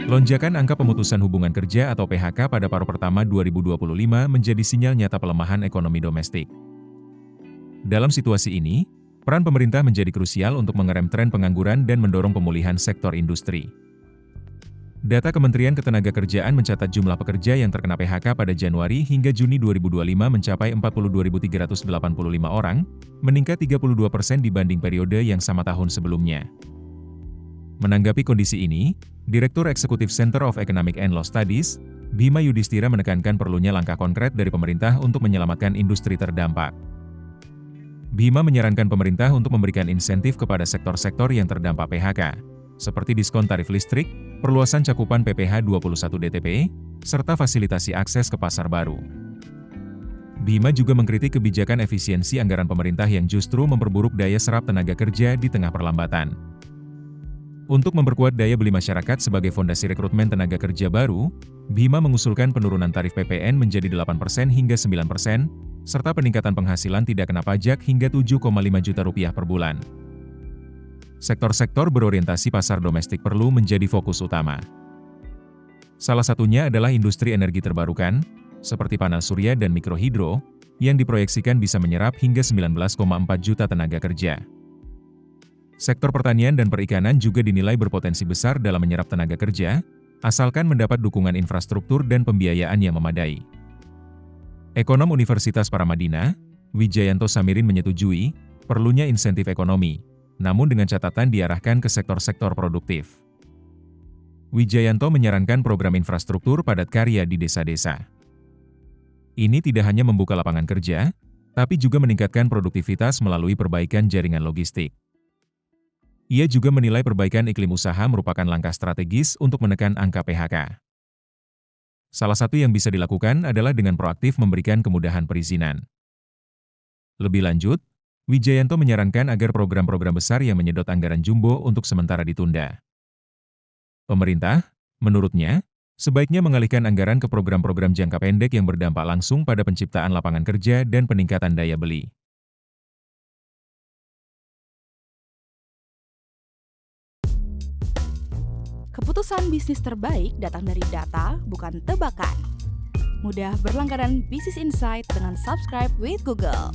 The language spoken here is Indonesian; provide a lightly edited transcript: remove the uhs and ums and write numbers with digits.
Lonjakan angka pemutusan hubungan kerja atau PHK pada paruh pertama 2025 menjadi sinyal nyata pelemahan ekonomi domestik. Dalam situasi ini, peran pemerintah menjadi krusial untuk mengerem tren pengangguran dan mendorong pemulihan sektor industri. Data Kementerian Ketenagakerjaan mencatat jumlah pekerja yang terkena PHK pada Januari hingga Juni 2025 mencapai 42.385 orang, meningkat 32% dibanding periode yang sama tahun sebelumnya. Menanggapi kondisi ini, Direktur Eksekutif Center of Economic and Law Studies, Bima Yudhistira menekankan perlunya langkah konkret dari pemerintah untuk menyelamatkan industri terdampak. Bima menyarankan pemerintah untuk memberikan insentif kepada sektor-sektor yang terdampak PHK, seperti diskon tarif listrik, perluasan cakupan PPh 21 DTP, serta fasilitasi akses ke pasar baru. Bima juga mengkritik kebijakan efisiensi anggaran pemerintah yang justru memperburuk daya serap tenaga kerja di tengah perlambatan. Untuk memperkuat daya beli masyarakat sebagai fondasi rekrutmen tenaga kerja baru, Bima mengusulkan penurunan tarif PPN menjadi 8% hingga 9%, serta peningkatan penghasilan tidak kena pajak hingga 7,5 juta rupiah per bulan. Sektor-sektor berorientasi pasar domestik perlu menjadi fokus utama. Salah satunya adalah industri energi terbarukan, seperti panel surya dan mikrohidro, yang diproyeksikan bisa menyerap hingga 19,4 juta tenaga kerja. Sektor pertanian dan perikanan juga dinilai berpotensi besar dalam menyerap tenaga kerja, asalkan mendapat dukungan infrastruktur dan pembiayaan yang memadai. Ekonom Universitas Paramadina, Wijayanto Samirin menyetujui perlunya insentif ekonomi, namun dengan catatan diarahkan ke sektor-sektor produktif. Wijayanto menyarankan program infrastruktur padat karya di desa-desa. Ini tidak hanya membuka lapangan kerja, tapi juga meningkatkan produktivitas melalui perbaikan jaringan logistik. Ia juga menilai perbaikan iklim usaha merupakan langkah strategis untuk menekan angka PHK. Salah satu yang bisa dilakukan adalah dengan proaktif memberikan kemudahan perizinan. Lebih lanjut, Wijayanto menyarankan agar program-program besar yang menyedot anggaran jumbo untuk sementara ditunda. Pemerintah, menurutnya, sebaiknya mengalihkan anggaran ke program-program jangka pendek yang berdampak langsung pada penciptaan lapangan kerja dan peningkatan daya beli. Keputusan bisnis terbaik datang dari data, bukan tebakan. Mudah berlangganan Business Insight dengan subscribe with Google.